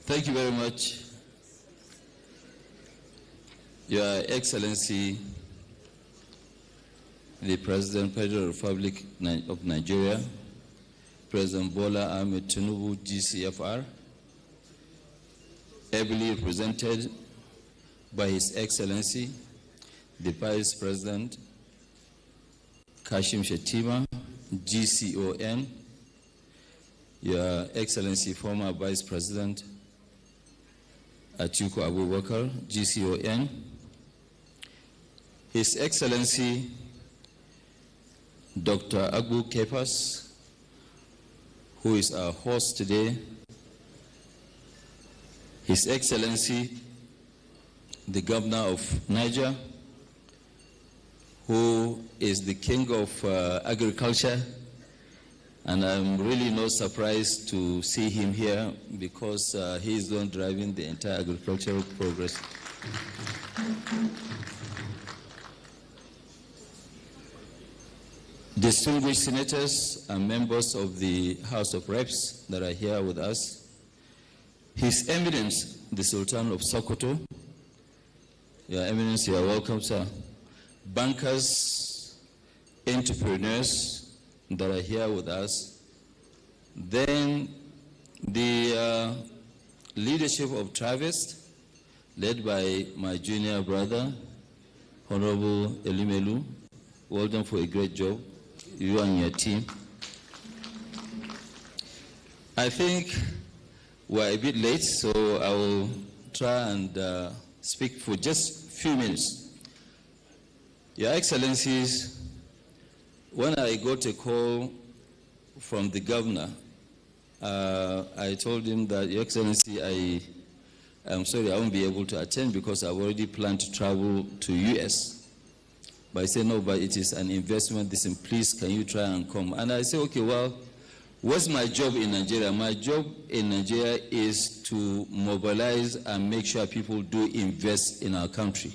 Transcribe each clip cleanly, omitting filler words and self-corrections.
Thank you very much, Your Excellency, the President, Federal Republic of Nigeria, President Bola Ahmed Tinubu, GCFR, ably represented by His Excellency, the Vice President, Kashim Shettima, GCON, Your Excellency, former Vice President, Aliko Abubakar, GCON, His Excellency, Dr. Abu Kepas, who is our host today, His Excellency, the Governor of Niger, who is the King of Agriculture, and I'm really not surprised to see him here because he is the one driving the entire agricultural progress. Distinguished senators and members of the House of Reps that are here with us, His Eminence, the Sultan of Sokoto, Your Eminence, you are welcome, sir. Bankers, entrepreneurs that are here with us, then the leadership of Taravest, led by my junior brother, Honorable Elimelu. Well done for a great job, you and your team. I think we're a bit late, so I will try and speak for just a few minutes. Your Excellencies, when I got a call from the governor, I told him that, Your Excellency, I'm sorry, I won't be able to attend because I've already planned to travel to US. But I said, no, but it is an investment. Listen, please, can you try and come? And I said, okay, well, what's my job in Nigeria? My job in Nigeria is to mobilize and make sure people do invest in our country.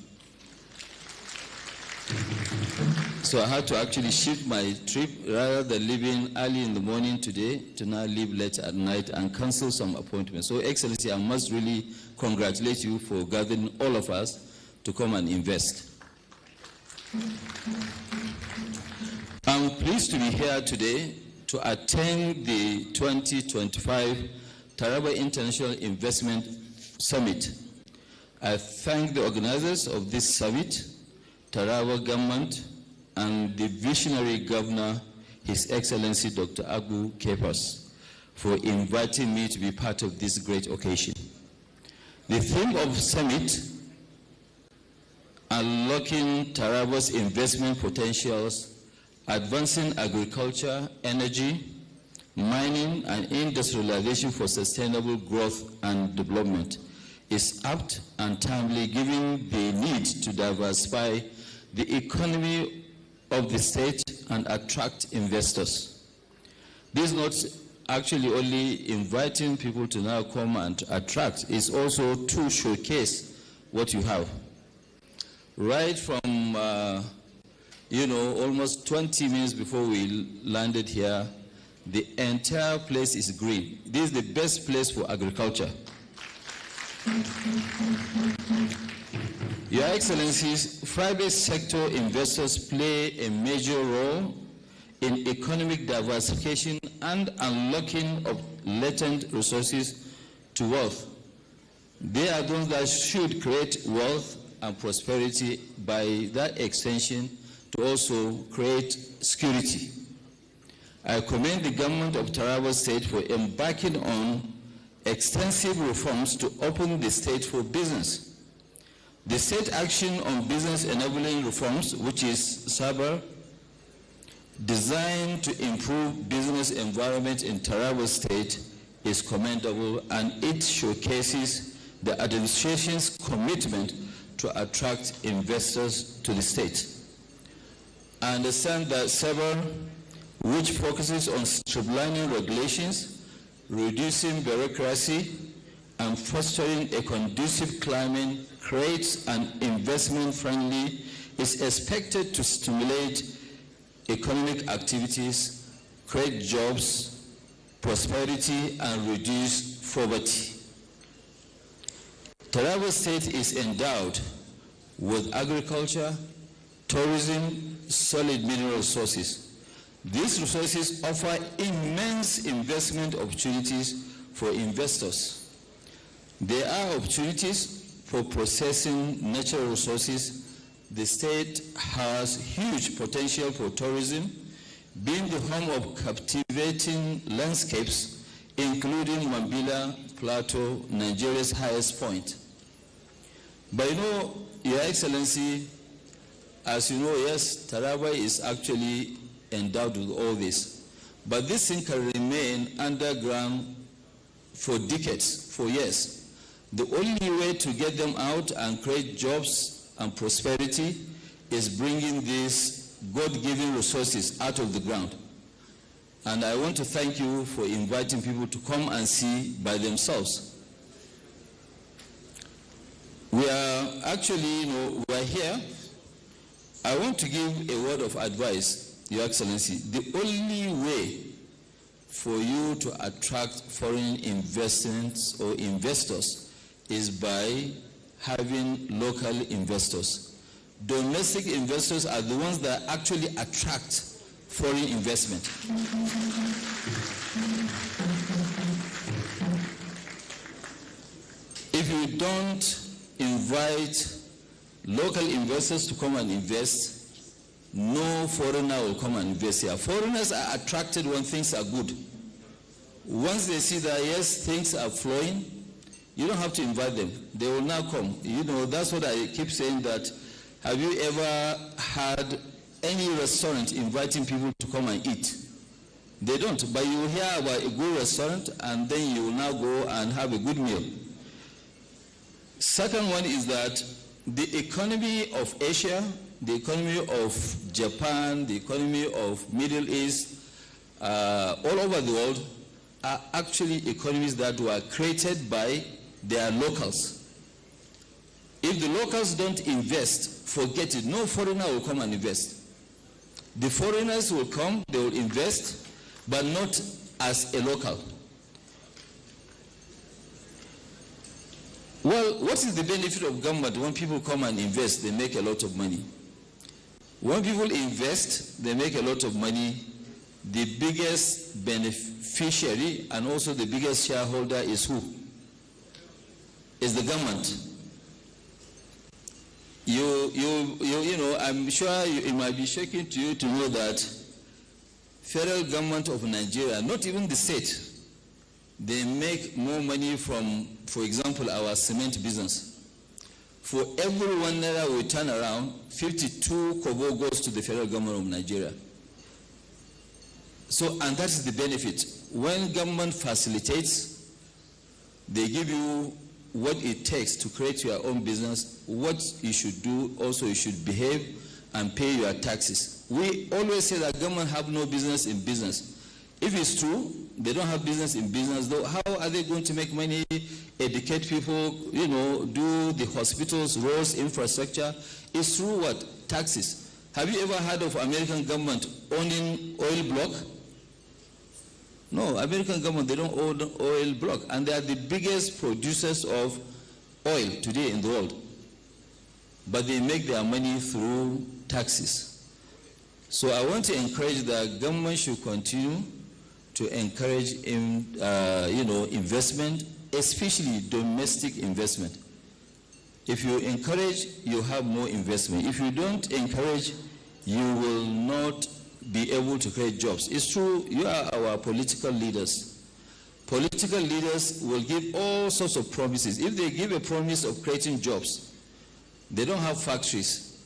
So I had to actually shift my trip rather than leaving early in the morning today to now leave late at night and cancel some appointments. So, Excellency, I must really congratulate you for gathering all of us to come and invest. I'm pleased to be here today to attend the 2025 Taraba International Investment Summit. I thank the organizers of this summit, Taraba government, and the visionary governor, His Excellency Dr. Abu Kepas, for inviting me to be part of this great occasion. The theme of the summit, Unlocking Taraba's Investment Potentials, Advancing Agriculture, Energy, Mining, and Industrialization for Sustainable Growth and Development, is apt and timely given the need to diversify the economy of the state and attract investors. This is not actually only inviting people to now come and attract, it's also to showcase what you have. Right from, almost 20 minutes before we landed here, the entire place is green. This is the best place for agriculture. Your Excellencies, private sector investors play a major role in economic diversification and unlocking of latent resources to wealth. They are those that should create wealth and prosperity, by that extension to also create security. I commend the government of Taraba State for embarking on extensive reforms to open the state for business. The State Action on Business Enabling Reforms, which is SABR, designed to improve business environment in Taraba State, is commendable, and it showcases the administration's commitment to attract investors to the state. I understand that SABR, which focuses on streamlining regulations, reducing bureaucracy, and fostering a conducive climate, creates an investment-friendly, is expected to stimulate economic activities, create jobs, prosperity, and reduce poverty. Taravest State is endowed with agriculture, tourism, solid mineral resources. These resources offer immense investment opportunities for investors. There are opportunities for processing natural resources. The state has huge potential for tourism, being the home of captivating landscapes, including Mambila Plateau, Nigeria's highest point. But you know, Your Excellency, as you know, yes, Taraba is actually endowed with all this. But this thing can remain underground for decades, for years. The only way to get them out and create jobs and prosperity is bringing these God-given resources out of the ground. And I want to thank you for inviting people to come and see by themselves. We are actually, we're here. I want to give a word of advice, Your Excellency. The only way for you to attract foreign investments or investors is by having local investors. Domestic investors are the ones that actually attract foreign investment. If you don't invite local investors to come and invest, no foreigner will come and invest here. Foreigners are attracted when things are good. Once they see that, yes, things are flowing, you don't have to invite them. They will now come. You know, that's what I keep saying, that have you ever had any restaurant inviting people to come and eat? They don't, but you will hear about a good restaurant and then you will now go and have a good meal. Second one is that the economy of Asia, the economy of Japan, the economy of Middle East, all over the world are actually economies that were created by their locals. If the locals don't invest, forget it. No foreigner will come and invest. The foreigners will come, they will invest, but not as a local. Well, what is the benefit of government? When people come and invest, they make a lot of money. When people invest, they make a lot of money. The biggest beneficiary and also the biggest shareholder is who? Is the government. You know, I'm sure it might be shocking to you to know that federal government of Nigeria, not even the state, they make more money from, for example, our cement business. For every 1 naira we turn around, 52 kobo goes to the federal government of Nigeria. So, and that is the benefit. When government facilitates, they give you what it takes to create your own business, what you should do, also you should behave and pay your taxes. We always say that government have no business in business. If it's true, they don't have business in business, though, how are they going to make money, educate people, you know, do the hospitals, roads, infrastructure? It's through what? Taxes. Have you ever heard of American government owning oil block? No, American government, they don't own oil block, and they are the biggest producers of oil today in the world. But they make their money through taxes. So I want to encourage the government should continue to encourage investment, especially domestic investment. If you encourage, you have more investment. If you don't encourage, you will not be able to create jobs. It's true, you are our political leaders. Political leaders will give all sorts of promises. If they give a promise of creating jobs, they don't have factories.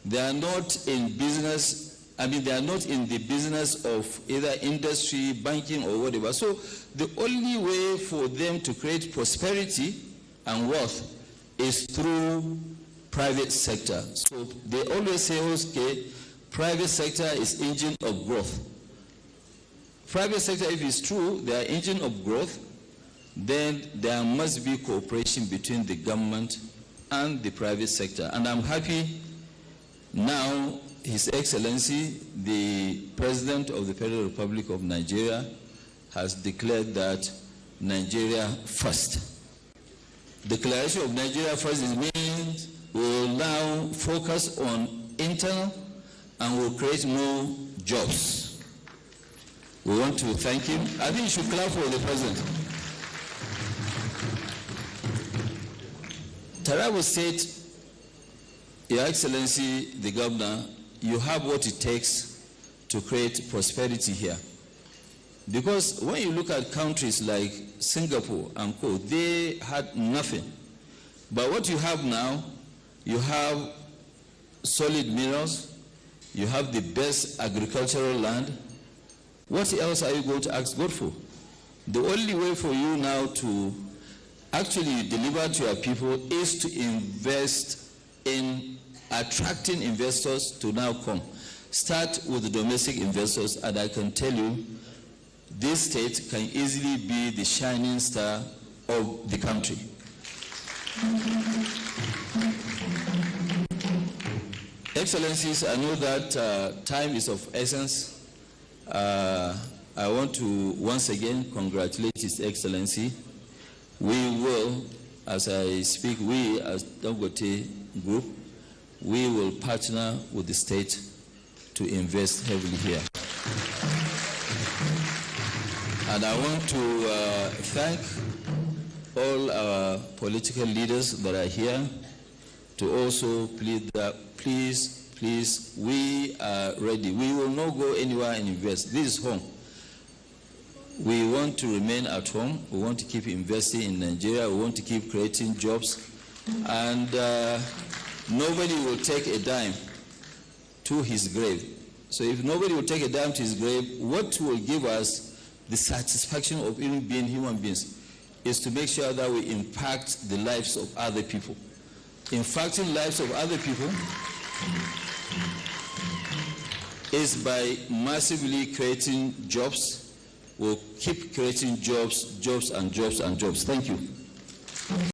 They are not in business. They are not in the business of either industry, banking, or whatever. So the only way for them to create prosperity and wealth is through private sector. So they always say, okay, private sector is engine of growth. Private sector, if it's true, they are engine of growth, then there must be cooperation between the government and the private sector. And I'm happy now His Excellency, the President of the Federal Republic of Nigeria, has declared that Nigeria first. Declaration of Nigeria first means we will now focus on internal and will create more jobs. We want to thank him. I think you should clap for the president. Taravest State, Your Excellency, the Governor, you have what it takes to create prosperity here. Because when you look at countries like Singapore and Co., they had nothing. But what you have now, you have solid minerals, you have the best agricultural land. What else are you going to ask God for? The only way for you now to actually deliver to your people is to invest in attracting investors to now come. Start with the domestic investors, and I can tell you, this state can easily be the shining star of the country. Excellencies, I know that time is of essence. I want to once again congratulate His Excellency. We will, as I speak, we as Dangote Group, we will partner with the state to invest heavily here. And I want to thank all our political leaders that are here to also plead that please, we are ready. We will not go anywhere and invest. This is home. We want to remain at home. We want to keep investing in Nigeria. We want to keep creating jobs. And nobody will take a dime to his grave. So if nobody will take a dime to his grave, what will give us the satisfaction of even being human beings is to make sure that we impact the lives of other people. Impacting lives of other people is by massively creating jobs. We'll keep creating jobs, jobs and jobs and jobs. Thank you.